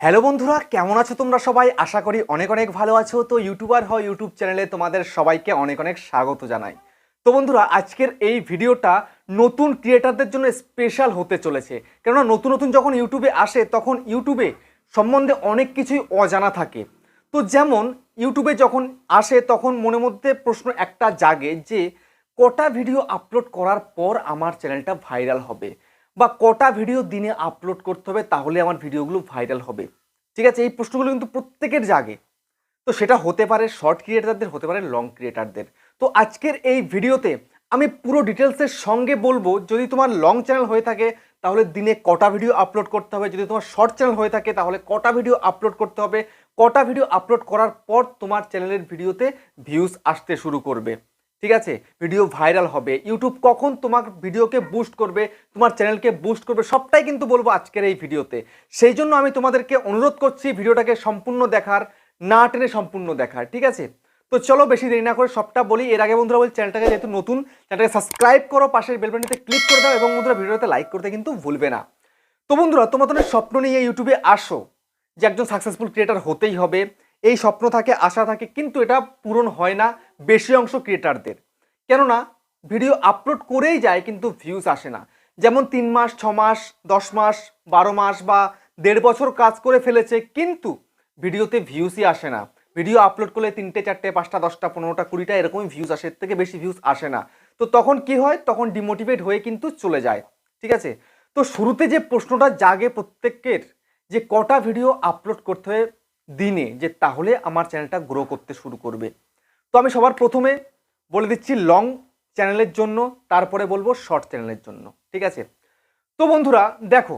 Hello বন্ধুরা, কেমন আছো তোমরা সবাই? আশা করি অনেক অনেক ভালো আছো। তো ইউটিউবার হয় ইউটিউব চ্যানেলে তোমাদের সবাইকে অনেক অনেক স্বাগত জানাই। তো বন্ধুরা, আজকের এই ভিডিওটা নতুন ক্রিয়েটারদের জন্য স্পেশাল হতে চলেছে। কেননা নতুন নতুন যখন ইউটিউবে আসে তখন ইউটিউবে সম্বন্ধে অনেক কিছুই অজানা থাকে। তো যেমন ইউটিউবে যখন আসে তখন মনের মধ্যে প্রশ্ন একটা জাগে যে কটা ভিডিও আপলোড করার পর আমার চ্যানেলটা ভাইরাল হবে, বা কটা ভিডিও দিনে আপলোড করতে হবে তাহলে আমার ভিডিওগুলো ভাইরাল হবে। ঠিক আছে, এই প্রশ্নগুলো কিন্তু প্রত্যেকের জাগে। তো সেটা হতে পারে শর্ট ক্রিয়েটারদের, হতে পারে লং ক্রিয়েটারদের। তো আজকের এই ভিডিওতে আমি পুরো ডিটেলসের সঙ্গে বলবো, যদি তোমার লং চ্যানেল হয়ে থাকে তাহলে দিনে কটা ভিডিও আপলোড করতে হবে, যদি তোমার শর্ট চ্যানেল হয়ে থাকে তাহলে কটা ভিডিও আপলোড করতে হবে, কটা ভিডিও আপলোড করার পর তোমার চ্যানেলের ভিডিওতে ভিউজ আসতে শুরু করবে। ঠিক আছে, ভিডিও ভাইরাল হবে, ইউটিউব কখন তোমার ভিডিওকে বুস্ট করবে, তোমার চ্যানেলকে বুস্ট করবে, সবটাই কিন্তু বলবো আজকের এই ভিডিওতে। সেই জন্য আমি তোমাদেরকে অনুরোধ করছি ভিডিওটাকে সম্পূর্ণ দেখার, না টেনে সম্পূর্ণ দেখার। ঠিক আছে, তো চলো বেশি দেরি না করে সবটা বলি। এর আগে বন্ধুরা বলি, চ্যানেলটাকে যেহেতু নতুন, চ্যানেলটাকে সাবস্ক্রাইব করো, পাশের বেল বাটনটিতে ক্লিক করে দাও এবং বন্ধুরা ভিডিওতে লাইক করতে কিন্তু ভুলবে না। তো বন্ধুরা, তোমাদের স্বপ্ন নিয়ে ইউটিউবে আসো যে একজন সাকসেসফুল ক্রিয়েটার হতেই হবে, এই স্বপ্ন থাকে, আশা থাকে, কিন্তু এটা পূরণ হয় না বেশি অংশ ক্রিয়েটারদের। কেননা ভিডিও আপলোড করেই যায় কিন্তু ভিউজ আসে না। যেমন 3 মাস, 6 মাস, 10 মাস, 12 মাস বা 1.5 বছর কাজ করে ফেলেছে কিন্তু ভিডিওতে ভিউজই আসে না। ভিডিও আপলোড করলে 3টে 4টে 5টা 10টা 15টা 20টা এরকমই ভিউজ আসে, এর থেকে বেশি ভিউজ আসে না। তো তখন কি হয়, তখন ডিমোটিভেট হয়ে কিন্তু চলে যায়। ঠিক আছে, তো শুরুতে যে প্রশ্নটা জাগে প্রত্যেকের, যে কটা ভিডিও আপলোড করতে হবে দিনে, যে তাহলে আমার চ্যানেলটা গ্রো করতে শুরু করবে। তো আমি সবার প্রথমে বলে দিচ্ছি লং চ্যানেলের জন্য, তারপরে বলবো শর্ট চ্যানেলের জন্য। ঠিক আছে, তো বন্ধুরা দেখো,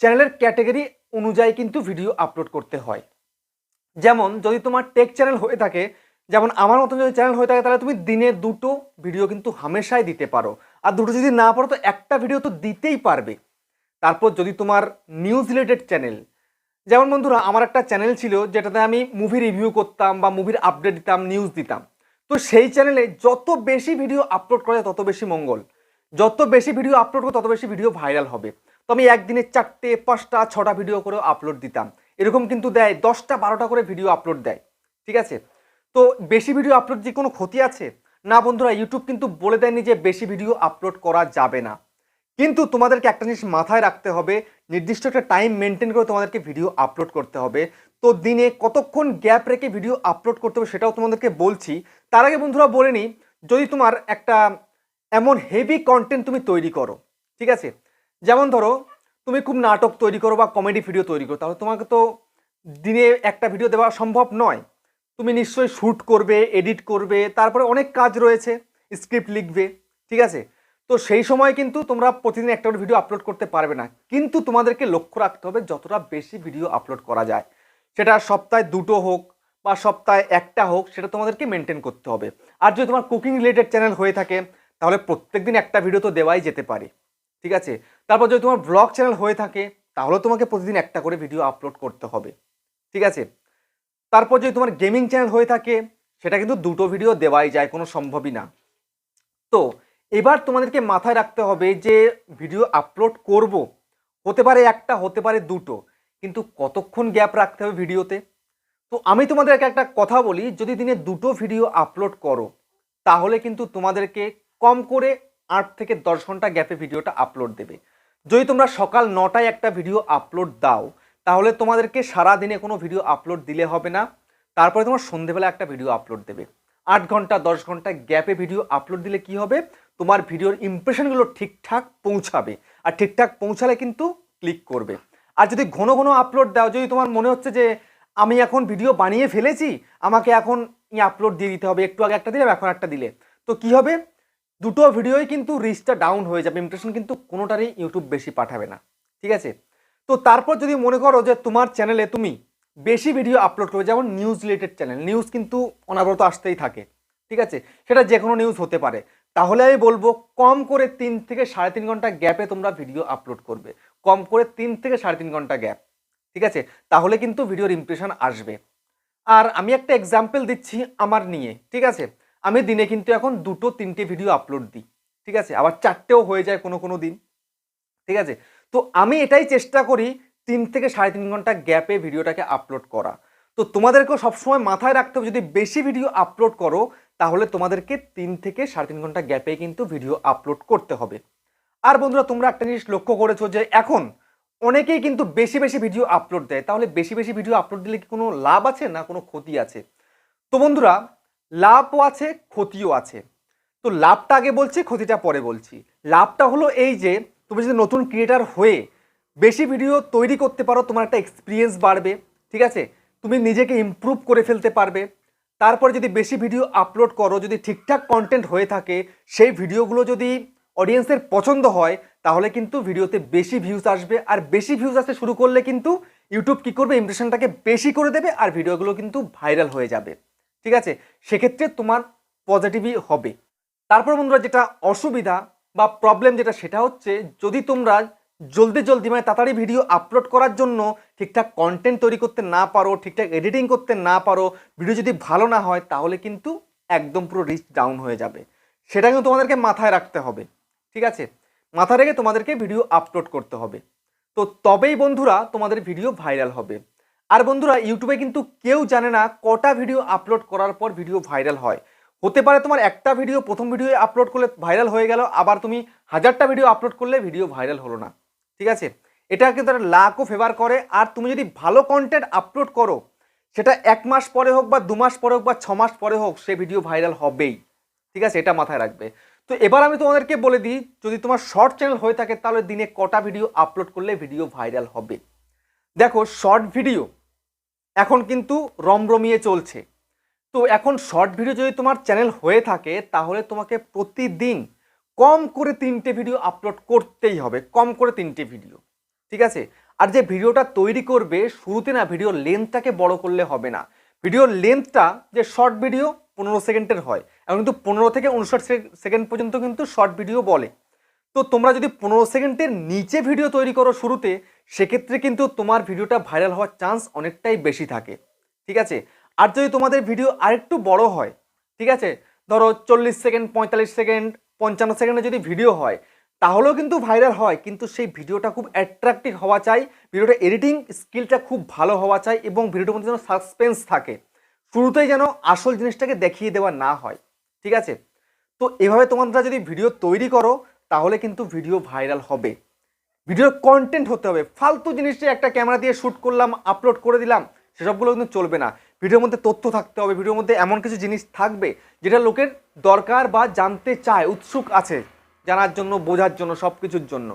চ্যানেলের ক্যাটাগরি অনুযায়ী কিন্তু ভিডিও আপলোড করতে হয়। যেমন যদি তোমার টেক চ্যানেল হয়ে থাকে, যেমন আমার মতন যদি চ্যানেল হয়ে থাকে, তাহলে তুমি দিনে 2টো ভিডিও কিন্তু হামেশাই দিতে পারো। আর 2টো যদি না পারো তো একটা ভিডিও তো দিতেই পারবে। তারপর যদি তোমার নিউজ রিলেটেড চ্যানেল, যেমন বন্ধুরা আমার একটা চ্যানেল ছিল যেটাতে আমি মুভি রিভিউ করতাম বা মুভির আপডেট দিতাম, নিউজ দিতাম। তো সেই চ্যানেলে যত বেশি ভিডিও আপলোড করা যায় তত বেশি মঙ্গল, যত বেশি ভিডিও আপলোড করো তত বেশি ভিডিও ভাইরাল হবে। তো আমি একদিনে 4টে 5টা 6টা ভিডিও করে আপলোড দিতাম। এরকম কিন্তু দেয় 10টা 12টা করে ভিডিও আপলোড দেয়। ঠিক আছে, তো বেশি ভিডিও আপলোড যে কোনো ক্ষতি আছে না বন্ধুরা, ইউটিউব কিন্তু বলে দেয়নি যে বেশি ভিডিও আপলোড করা যাবে না। কিন্তু তোমাদেরকে একটা জিনিস মাথায় রাখতে হবে, নির্দিষ্ট একটা টাইম মেনটেন করে তোমাদেরকে ভিডিও আপলোড করতে হবে। তো দিনে কতক্ষণ গ্যাপ রেখে ভিডিও আপলোড করতে হবে সেটাও তোমাদেরকে বলছি। তার আগে বন্ধুরা বলে নিই, যদি তোমার একটা এমন হেভি কন্টেন্ট তুমি তৈরি করো, ঠিক আছে, যেমন ধরো তুমি খুব নাটক তৈরি করো বা কমেডি ভিডিও তৈরি করো, তাহলে তোমাকে তো দিনে একটা ভিডিও দেওয়া সম্ভব নয়। তুমি নিশ্চয়ই শ্যুট করবে, এডিট করবে, তারপরে অনেক কাজ রয়েছে, স্ক্রিপ্ট লিখবে। ঠিক আছে, তো সেই সময় কিন্তু তোমরা প্রতিদিন একটা করে ভিডিও আপলোড করতে পারবে না। কিন্তু তোমাদেরকে লক্ষ্য রাখতে হবে যতটা বেশি ভিডিও আপলোড করা যায়, সেটা সপ্তাহে 2টো হোক বা সপ্তাহে একটা হোক, সেটা তোমাদেরকে মেনটেন করতে হবে। আর যদি তোমার কুকিং রিলেটেড চ্যানেল হয়ে থাকে তাহলে প্রত্যেকদিন একটা ভিডিও তো দেওয়াই যেতে পারে। ঠিক আছে, তারপর যদি তোমার ব্লগ চ্যানেল হয়ে থাকে তাহলে তোমাকে প্রতিদিন একটা করে ভিডিও আপলোড করতে হবে। ঠিক আছে, তারপর যদি তোমার গেমিং চ্যানেল হয়ে থাকে সেটা কিন্তু 2টো ভিডিও দেওয়াই যায়, কোনো সম্ভবই না। তো এবার তোমাদেরকে মাথায় রাখতে হবে যে ভিডিও আপলোড করব, হতে পারে একটা, হতে পারে 2টো, কিন্তু কতক্ষণ গ্যাপ রাখতে হবে ভিডিওতে। তো আমি তোমাদেরকে একটা কথা বলি, যদি দিনে 2টো ভিডিও আপলোড করো তাহলে কিন্তু তোমাদেরকে কম করে 8 থেকে 10 ঘন্টা গ্যাপে ভিডিওটা আপলোড দেবে। যদি তোমরা সকাল 9টায় একটা ভিডিও আপলোড দাও তাহলে তোমাদেরকে সারা দিনে কোনো ভিডিও আপলোড দিলে হবে না, তারপরে তোমার সন্ধেবেলা একটা ভিডিও আপলোড দেবে। 8 ঘন্টা 10 ঘন্টা গ্যাপে ভিডিও আপলোড দিলে কি হবে, তোমার ভিডিওর ইমপ্রেশনগুলো ঠিকঠাক পৌঁছাবে, আর ঠিকঠাক পৌঁছালে কিন্তু ক্লিক করবে। আর যদি ঘন ঘন আপলোড দাও, যদি তোমার মনে হচ্ছে যে আমি এখন ভিডিও বানিয়ে ফেলেছি, আমাকে এখন আপলোড দিয়ে দিতে হবে, একটু আগে একটা দিলে এখন একটা দিলে, তো কি হবে, 2টো ভিডিওই কিন্তু রিচটা ডাউন হয়ে যাবে, ইমপ্রেশন কিন্তু কোনোটারই ইউটিউব বেশি পাঠাবে না। ঠিক আছে, তো তারপর যদি মনে করো যে তোমার চ্যানেলে তুমি বেশি ভিডিও আপলোড করবে, যেমন নিউজ রিলেটেড চ্যানেল, নিউজ কিন্তু অনবরত আসতেই থাকে। ঠিক আছে, সেটা যে কোনো নিউজ হতে পারে, তাহলে আমি বলবো কম করে 3 থেকে 3.5 ঘন্টা গ্যাপে তোমরা ভিডিও আপলোড করবে, কম করে 3 থেকে 3.5 ঘন্টা গ্যাপ। ঠিক আছে, তাহলে কিন্তু ভিডিওর ইমপ্রেশন আসবে। আর আমি একটা এক্সাম্পল দিচ্ছি আমার নিয়ে। ঠিক আছে, আমি দিনে কিন্তু এখন 2টো 3টে ভিডিও আপলোড দিই। ঠিক আছে, আবার 4টেও হয়ে যায় কোনো কোনো দিন। ঠিক আছে, তো আমি এটাই চেষ্টা করি 3 থেকে 3.5 ঘন্টা গ্যাপে ভিডিওটাকে আপলোড করা। তো তোমাদেরকেও সবসময় মাথায় রাখতে হবে, যদি বেশি ভিডিও আপলোড করো তাহলে তোমাদেরকে 3 থেকে 3.5 ঘন্টা গ্যাপে কিন্তু ভিডিও আপলোড করতে হবে। আর বন্ধুরা, তোমরা একটা জিনিস লক্ষ্য করেছো যে এখন অনেকেই কিন্তু বেশি বেশি ভিডিও আপলোড দেয়, তাহলে বেশি বেশি ভিডিও আপলোড দিলে কি কোনো লাভ আছে না কোনো ক্ষতি আছে? তো বন্ধুরা, লাভও আছে ক্ষতিও আছে। তো লাভটা আগে বলছি, ক্ষতিটা পরে বলছি। লাভটা হলো এই যে তুমি যদি নতুন ক্রিয়েটার হয়ে বেশি ভিডিও তৈরি করতে পারো, তোমার একটা এক্সপিরিয়েন্স বাড়বে, ঠিক আছে, তুমি নিজেকে ইমপ্রুভ করে ফেলতে পারবে। তারপরে যদি বেশি ভিডিও আপলোড করো, যদি ঠিকঠাক কন্টেন্ট হয়ে থাকে, সেই ভিডিওগুলো যদি অডিয়েন্সের পছন্দ হয়, তাহলে কিন্তু ভিডিওতে বেশি ভিউজ আসবে। আর বেশি ভিউজ আসতে শুরু করলে কিন্তু ইউটিউব কী করবে, ইমপ্রেশনটাকে বেশি করে দেবে আর ভিডিওগুলো কিন্তু ভাইরাল হয়ে যাবে, ঠিক আছে। সেক্ষেত্রে তোমার পজিটিভই হবে। তারপর বন্ধুরা, যেটা অসুবিধা বা প্রবলেম যেটা, সেটা হচ্ছে যদি তোমরা জলদি মানে তাড়াতাড়ি ভিডিও আপলোড করার জন্য ঠিকঠাক কন্টেন্ট তৈরি করতে না পারো, ঠিকঠাক এডিটিং করতে না পারো, ভিডিও যদি ভালো না হয়, তাহলে কিন্তু একদম পুরো রিচ ডাউন হয়ে যাবে। সেটা কিন্তু তোমাদেরকে মাথায় রাখতে হবে, ঠিক আছে। মাথায় রেখে তোমাদেরকে ভিডিও আপলোড করতে হবে। তো তবেই বন্ধুরা তোমাদের ভিডিও ভাইরাল হবে। আর বন্ধুরা, ইউটিউবে কিন্তু কেউ জানে না কটা ভিডিও আপলোড করার পর ভিডিও ভাইরাল হয়। হতে পারে তোমার একটা ভিডিও প্রথম ভিডিও আপলোড করলে ভাইরাল হয়ে গেল, আবার তুমি 1000টা ভিডিও আপলোড করলে ভিডিও ভাইরাল হলো না, ঠিক আছে। এটা কিন্তু একটা লাকও ফেভার করে। আর তুমি যদি ভালো কন্টেন্ট আপলোড করো, সেটা 1 মাস পরে হোক বা 2 মাস পরে হোক বা 6 মাস পরে হোক, সে ভিডিও ভাইরাল হবেই, ঠিক আছে, এটা মাথায় রাখবে। তো এবার আমি তোমাদেরকে বলে দিই, যদি তোমার শর্ট চ্যানেল হয়ে থাকে তাহলে দিনে কটা ভিডিও আপলোড করলে ভিডিও ভাইরাল হবে। দেখো, শর্ট ভিডিও এখন কিন্তু রমরমিয়ে চলছে। তো এখন শর্ট ভিডিও যদি তোমার চ্যানেল হয়ে থাকে, তাহলে তোমাকে প্রতিদিন কম করে 3টে ভিডিও আপলোড করতেই হবে, কম করে 3টে ভিডিও, ঠিক আছে। আর যে ভিডিওটা তৈরি করবে, শুরুতে না ভিডিওর লেন্থটাকে বড় করলে হবে না। ভিডিওর লেন্থটা, যে শর্ট ভিডিও 15 সেকেন্ডের হয়, এখন কিন্তু 15 থেকে 59 সেকেন্ড পর্যন্ত কিন্তু শর্ট ভিডিও বলে। তো তোমরা যদি 15 সেকেন্ডের নিচে ভিডিও তৈরি করো শুরুতে, সেক্ষেত্রে কিন্তু তোমার ভিডিওটা ভাইরাল হওয়ার চান্স অনেকটাই বেশি থাকে, ঠিক আছে। আর যদি তোমাদের ভিডিও আরেকটু বড় হয়, ঠিক আছে, ধরো 40 সেকেন্ড, 45 সেকেন্ড, 55 সেকেন্ডে যদি ভিডিও হয়, তাহলেও কিন্তু ভাইরাল হয়, কিন্তু সেই ভিডিওটা খুব অ্যাট্রাকটিভ হওয়া চাই, ভিডিওটা এডিটিং স্কিলটা খুব ভালো হওয়া চাই, এবং ভিডিওটার মধ্যে যেন সাসপেন্স থাকে, শুরুতেই যেন আসল জিনিসটাকে দেখিয়ে দেওয়া না হয়, ঠিক আছে। তো এভাবে তোমরা যদি ভিডিও তৈরি করো, তাহলে কিন্তু ভিডিও ভাইরাল হবে। ভিডিওর কন্টেন্ট হতে হবে। ফালতু জিনিসটা একটা ক্যামেরা দিয়ে শ্যুট করলাম, আপলোড করে দিলাম, সেসবগুলো কিন্তু চলবে না। ভিডিওর মধ্যে তথ্য থাকতে হবে, ভিডিওর মধ্যে এমন কিছু জিনিস থাকবে যেটা লোকের দরকার বা জানতে চায়, উৎসুক আছে জানার জন্য, বোঝার জন্য, সব কিছুর জন্য,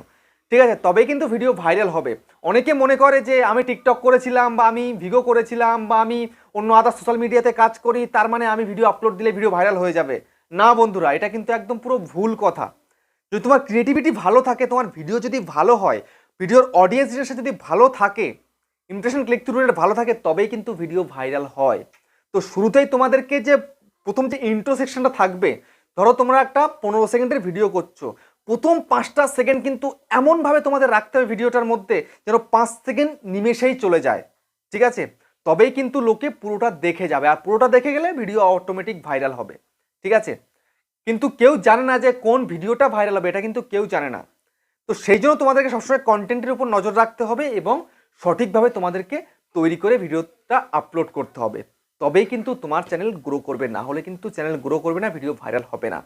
ঠিক আছে। তবেই কিন্তু ভিডিও ভাইরাল হবে। অনেকে মনে করে যে আমি টিকটক করেছিলাম বা আমি ভিগো করেছিলাম বা আমি অন্য আদার সোশ্যাল মিডিয়াতে কাজ করি, তার মানে আমি ভিডিও আপলোড দিলে ভিডিও ভাইরাল হয়ে যাবে। না বন্ধুরা, এটা কিন্তু একদম পুরো ভুল কথা। যদি তোমার ক্রিয়েটিভিটি ভালো থাকে, তোমার ভিডিও যদি ভালো হয়, ভিডিওর অডিয়েন্স রিলেশন যদি ভালো থাকে, ইমপ্রেশন ক্লিক থ্রু রেট ভালো থাকে, তবেই কিন্তু ভিডিও ভাইরাল হয়। তো শুরুতেই তোমাদেরকে যে প্রথম যে ইন্ট্রো সেকশনটা থাকবে, ধরো তোমরা একটা 15 সেকেন্ডের ভিডিও করছো, প্রথম 5টা সেকেন্ড কিন্তু এমনভাবে তোমাদের রাখতে হবে ভিডিওটার মধ্যে যেন 5 সেকেন্ড নিমেষেই চলে যায়, ঠিক আছে। তবেই কিন্তু লোকে পুরোটা দেখে যাবে, আর পুরোটা দেখে গেলে ভিডিও অটোমেটিক ভাইরাল হবে, ঠিক আছে। কিন্তু কেউ জানে না যে কোন ভিডিওটা ভাইরাল হবে, এটা কিন্তু কেউ জানে না। তো সেই জন্য তোমাদেরকে সবসময় কন্টেন্টের উপর নজর রাখতে হবে এবং সঠিকভাবে তোমাদেরকে তৈরি করে ভিডিওটা আপলোড করতে হবে, তবেই কিন্তু তোমার চ্যানেল গ্রো করবে। না হলে কিন্তু চ্যানেল গ্রো করবে না, ভিডিও ভাইরাল হবে না।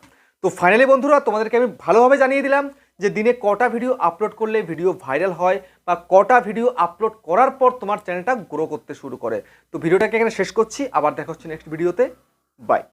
তো ফাইনালি বন্ধুরা, তোমাদেরকে আমি ভালোভাবে জানিয়ে দিলাম যে দিনে কটা ভিডিও আপলোড করলে ভিডিও ভাইরাল হয়, বা কটা ভিডিও আপলোড করার পর তোমার চ্যানেলটা গ্রো করতে শুরু করে। তো ভিডিওটাকে এখানে শেষ করছি, আবার দেখা হচ্ছে নেক্সট ভিডিওতে। বাই।